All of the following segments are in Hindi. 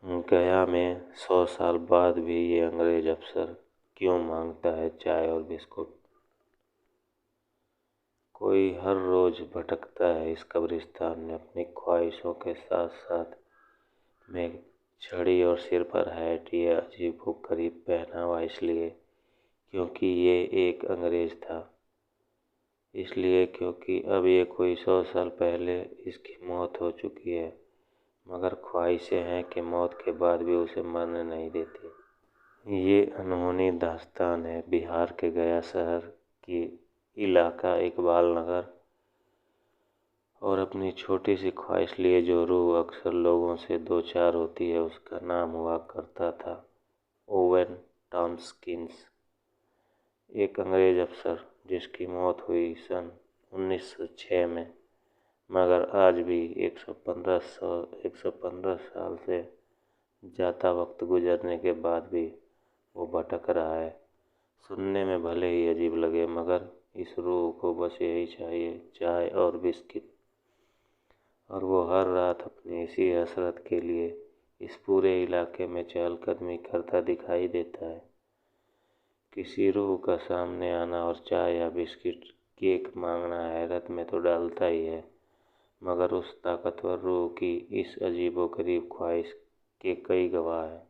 गया में 100 साल बाद भी ये अंग्रेज अफसर क्यों मांगता है चाय और बिस्कुट। कोई हर रोज भटकता है इस कब्रिस्तान में अपनी ख्वाहिशों के साथ साथ में छड़ी और सिर पर हैट ये अजीबोगरीब पहनावा इसलिए क्योंकि ये एक अंग्रेज था। इसलिए क्योंकि अब ये कोई 100 साल पहले इसकी मौत हो चुकी है, मगर ख्वाहिशें हैं कि मौत के बाद भी उसे मरने नहीं देती। ये अनहोनी दास्तान है बिहार के गया शहर की इलाका इकबाल नगर और अपनी छोटी सी ख्वाहिश लिए जो रूह अक्सर लोगों से दो चार होती है, उसका नाम हुआ करता था ओवेन टॉम्किंस, एक अंग्रेज अफसर जिसकी मौत हुई सन 1906 में। मगर आज भी 115 साल से जाता वक्त गुजरने के बाद भी वो भटक रहा है। सुनने में भले ही अजीब लगे, मगर इस रूह को बस यही चाहिए, चाय और बिस्किट। और वो हर रात अपनी इसी हसरत के लिए इस पूरे इलाके में चहलकदमी करता दिखाई देता है। किसी रूह का सामने आना और चाय या बिस्किट केक मांगना हैरत में तो डालता ही है, मगर उस ताकतवर रूह की इस अजीबोगरीब ख्वाहिश के कई गवाह हैं।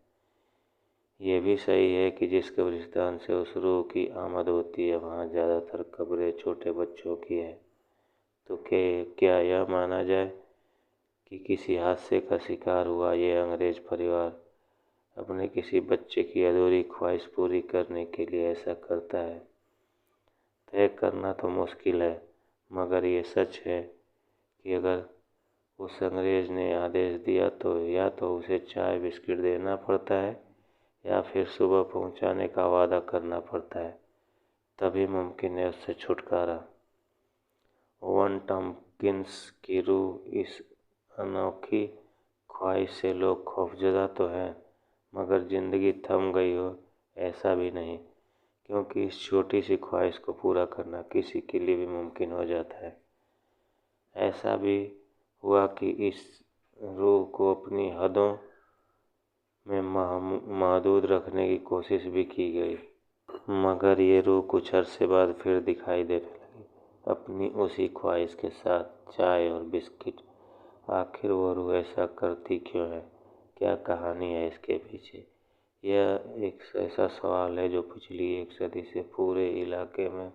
ये भी सही है कि जिस कब्रिस्तान से उस रूह की आमद होती है वहाँ ज़्यादातर कब्रें छोटे बच्चों की है। तो क्या यह माना जाए कि किसी हादसे का शिकार हुआ ये अंग्रेज परिवार अपने किसी बच्चे की अधूरी ख्वाहिश पूरी करने के लिए ऐसा करता है? तय करना तो मुश्किल है, मगर ये सच है कि अगर उस अंग्रेज ने आदेश दिया तो या तो उसे चाय बिस्किट देना पड़ता है या फिर सुबह पहुंचाने का वादा करना पड़ता है, तभी मुमकिन है उससे छुटकारा। ओवन टॉम्किंस की रूह इस अनोखी ख्वाहिश से लोग खौफजदा तो हैं, मगर ज़िंदगी थम गई हो ऐसा भी नहीं, क्योंकि इस छोटी सी ख्वाहिश को पूरा करना किसी के लिए भी मुमकिन हो जाता है। ऐसा भी हुआ कि इस रूह को अपनी हदों में महदूद रखने की कोशिश भी की गई, मगर ये रूह कुछ अरसे बाद फिर दिखाई देने लगी अपनी उसी ख्वाहिश के साथ, चाय और बिस्किट। आखिर वो रूह ऐसा करती क्यों है? क्या कहानी है इसके पीछे? यह एक ऐसा सवाल है जो पिछली एक सदी से पूरे इलाके में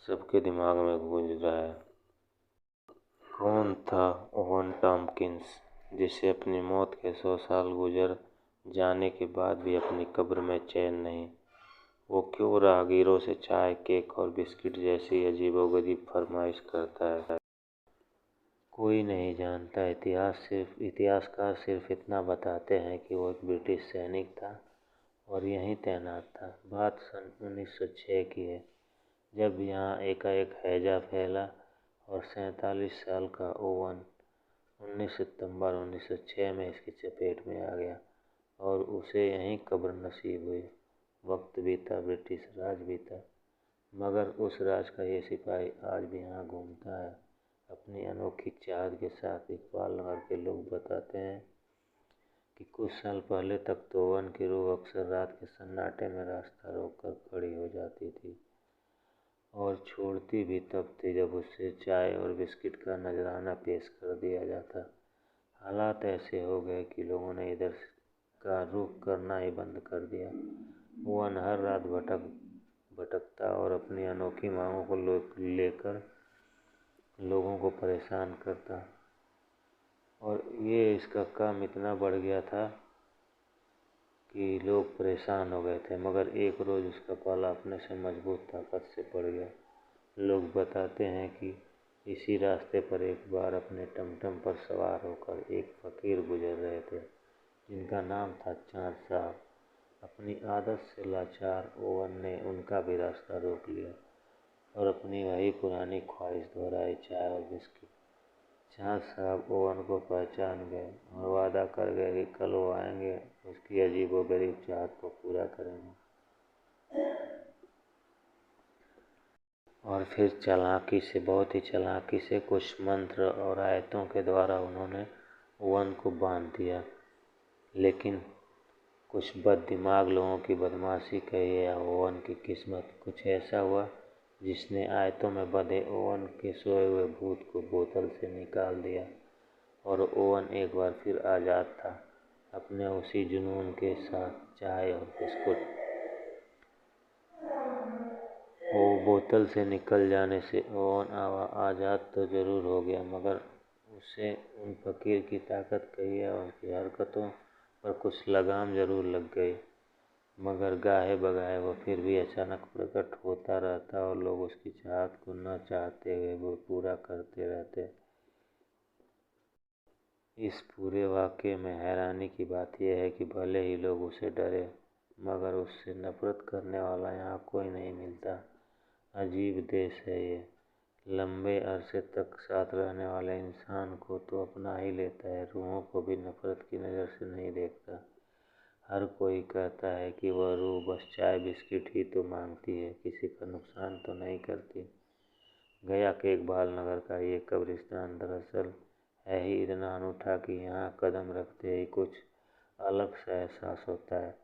सबके दिमाग में गूंज रहा है। कौन था ओवन टॉम्किंस, जिसे अपनी मौत के 100 साल गुजर जाने के बाद भी अपनी कब्र में चैन नहीं? वो क्यों राहगीरों से चाय, केक और बिस्किट जैसी अजीबोगरीब फरमाइश करता है? कोई नहीं जानता। इतिहासकार सिर्फ इतना बताते हैं कि वो एक ब्रिटिश सैनिक था और यहीं तैनात था। बात सन 1906 की है, जब यहाँ एकाएक हैजा फैला और 47 साल का ओवन 19 सितंबर 1906 में इसकी चपेट में आ गया और उसे यहीं कब्र नसीब हुई। वक्त भी था, ब्रिटिश राज भी था, मगर उस राज का ये सिपाही आज भी यहाँ घूमता है अपनी अनोखी चाहत के साथ। इकबाल नगर के लोग बताते हैं कि कुछ साल पहले तक तो ओवन की रूह अक्सर रात के सन्नाटे में रास्ता रोककर खड़ी हो जाती थी और छोड़ती भी तब थी जब उससे चाय और बिस्किट का नजराना पेश कर दिया जाता। हालात ऐसे हो गए कि लोगों ने इधर का रुख करना ही बंद कर दिया। ओवन हर रात भटकता और अपनी अनोखी मांगों को लेकर लोगों को परेशान करता, और ये इसका काम इतना बढ़ गया था कि लोग परेशान हो गए थे। मगर एक रोज़ उसका पाला अपने से मजबूत ताकत से पड़ गया। लोग बताते हैं कि इसी रास्ते पर एक बार अपने टमटम पर सवार होकर एक फ़कीर गुजर रहे थे जिनका नाम था चाँद साहब। अपनी आदत से लाचार ओवन ने उनका भी रास्ता रोक लिया और अपनी वही पुरानी ख्वाहिश दोहराई, चाय और बिस्किट। चाँद साहब ओवन को पहचान गए और वादा कर गए कि कल वो आएंगे, उसकी अजीबोगरीब चाहत को पूरा करेंगे। और फिर चालाकी से, बहुत ही चालाकी से कुछ मंत्र और आयतों के द्वारा उन्होंने ओवन को बांध दिया। लेकिन कुछ बददिमाग लोगों की बदमाशी कही या ओवन की किस्मत, कुछ ऐसा हुआ जिसने आयतों में बंधे ओवन के सोए हुए भूत को बोतल से निकाल दिया और ओवन एक बार फिर आज़ाद था, अपने उसी जुनून के साथ चाय और बिस्कुट। वो बोतल से निकल जाने से ओवन आज़ाद तो ज़रूर हो गया, मगर उसे उन फकीर की ताकत कही या उनकी हरकतों पर कुछ लगाम ज़रूर लग गई। मगर गाहे बगाहे वो फिर भी अचानक प्रकट होता रहता और लोग उसकी चाहत को न चाहते हुए वो पूरा करते रहते। इस पूरे वाक़ये में हैरानी की बात यह है कि भले ही लोग उसे डरे, मगर उससे नफ़रत करने वाला यहाँ कोई नहीं मिलता। अजीब देश है ये, लंबे अरसे तक साथ रहने वाले इंसान को तो अपना ही लेता है, रूहों को भी नफ़रत की नज़र से नहीं देखता। हर कोई कहता है कि वह रूह बस चाय बिस्किट ही तो मांगती है, किसी का नुकसान तो नहीं करती। गया के इकबाल नगर का ये कब्रिस्तान दरअसल है ही इतना अनूठा कि यहाँ कदम रखते ही कुछ अलग सा एहसास होता है।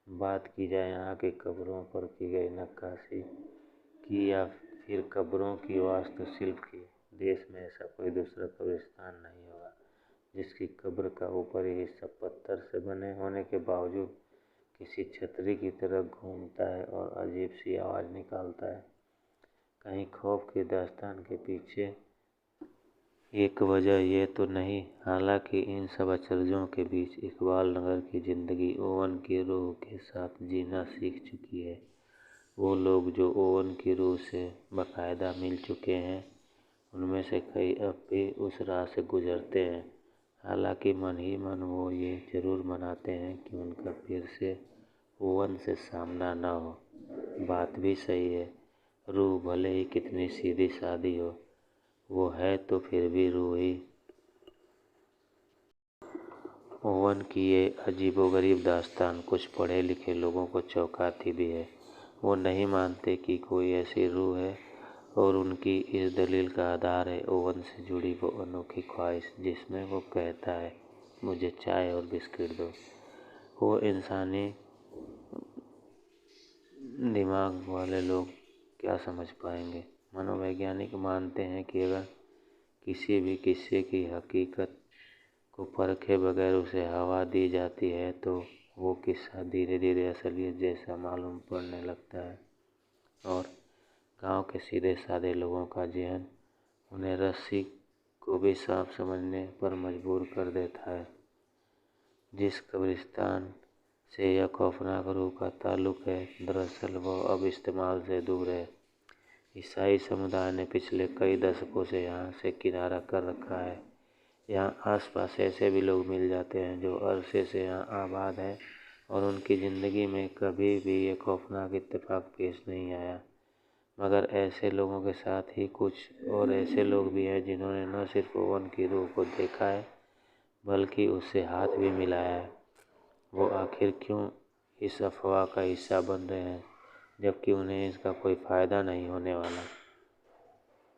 बात की जाए यहाँ की कब्रों पर की गई नक्काशी की या फिर कब्रों की वास्तुशिल्प की, देश में ऐसा कोई दूसरा कब्रिस्तान नहीं होगा जिसकी कब्र का ऊपरी हिस्सा पत्थर से बने होने के बावजूद किसी छतरी की तरह घूमता है और अजीब सी आवाज़ निकालता है। कहीं खौफ की दास्तान के पीछे एक वजह ये तो नहीं, हालांकि इन सब अचरजों के बीच इकबाल नगर की ज़िंदगी ओवन की रूह के साथ जीना सीख चुकी है। वो लोग जो ओवन की रूह से बाकायदा मिल चुके हैं, उनमें से कई अब भी उस राह से गुजरते हैं। हालांकि मन ही मन वो ये ज़रूर मनाते हैं कि उनका फिर से ओवन से सामना न हो। बात भी सही है, रूह भले ही कितनी सीधी सादी हो, वो है तो फिर भी रूह ही। ओवन की ये अजीबोगरीब दास्तान कुछ पढ़े लिखे लोगों को चौंकाती भी है। वो नहीं मानते कि कोई ऐसी रूह है और उनकी इस दलील का आधार है ओवन से जुड़ी वो अनोखी ख्वाहिश जिसमें वो कहता है, मुझे चाय और बिस्किट दो। वो इंसानी दिमाग वाले लोग क्या समझ पाएंगे। मनोवैज्ञानिक मानते हैं कि अगर किसी भी किस्से की हकीकत को परखे बगैर उसे हवा दी जाती है तो वो किस्सा धीरे धीरे असलियत जैसा मालूम पड़ने लगता है और गांव के सीधे साधे लोगों का ज़हन उन्हें रस्सी को भी सांप समझने पर मजबूर कर देता है। जिस कब्रिस्तान से यह खौफनाक रूह का ताल्लुक है, दरअसल वह अब इस्तेमाल से दूर है। ईसाई समुदाय ने पिछले कई दशकों से यहाँ से किनारा कर रखा है। यहाँ आसपास ऐसे भी लोग मिल जाते हैं जो अरसे से यहाँ आबाद हैं और उनकी ज़िंदगी में कभी भी ये खौफनाक इत्तेफाक पेश नहीं आया। मगर ऐसे लोगों के साथ ही कुछ और ऐसे लोग भी हैं जिन्होंने न सिर्फ ओवन की रूह को देखा है बल्कि उससे हाथ भी मिलाया है। वो आखिर क्यों इस अफवाह का हिस्सा बन रहे हैं जबकि उन्हें इसका कोई फ़ायदा नहीं होने वाला।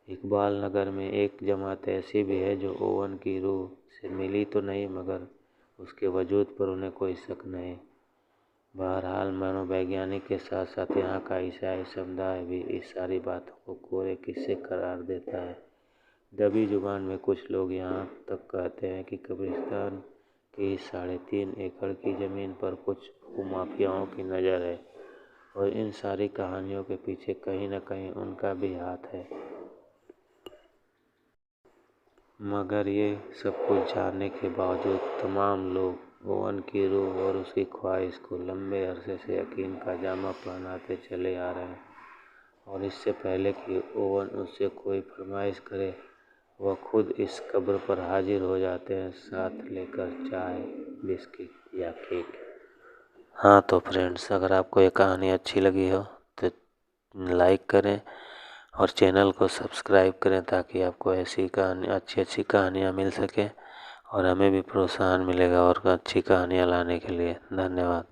इकबाल नगर में एक जमात ऐसी भी है जो ओवन की रूह से मिली तो नहीं मगर उसके वजूद पर उन्हें कोई शक नहीं। बहरहाल मनोवैज्ञानिक के साथ साथ यहाँ का ईसाई समुदाय भी इस सारी बातों को कोरे किस्से करार देता है। दबी जुबान में कुछ लोग यहाँ तक कहते हैं कि कब्रिस्तान की 3.5 एकड़ की ज़मीन पर कुछ भूमाफियाओं की नज़र है और इन सारी कहानियों के पीछे कहीं न कहीं उनका भी हाथ है। मगर ये सब कुछ जानने के बावजूद तमाम लोग ओवन की रूह और उसकी ख्वाहिश को लंबे अरसे से यकीन का जामा पहनाते चले आ रहे हैं और इससे पहले कि ओवन उससे कोई फरमाइश करे, वह खुद इस कब्र पर हाजिर हो जाते हैं, साथ लेकर चाय, बिस्किट या केक। हाँ तो फ्रेंड्स, अगर आपको ये कहानी अच्छी लगी हो तो लाइक करें और चैनल को सब्सक्राइब करें ताकि आपको ऐसी कहानी अच्छी कहानियाँ मिल सकें और हमें भी प्रोत्साहन मिलेगा और अच्छी कहानियाँ लाने के लिए। धन्यवाद।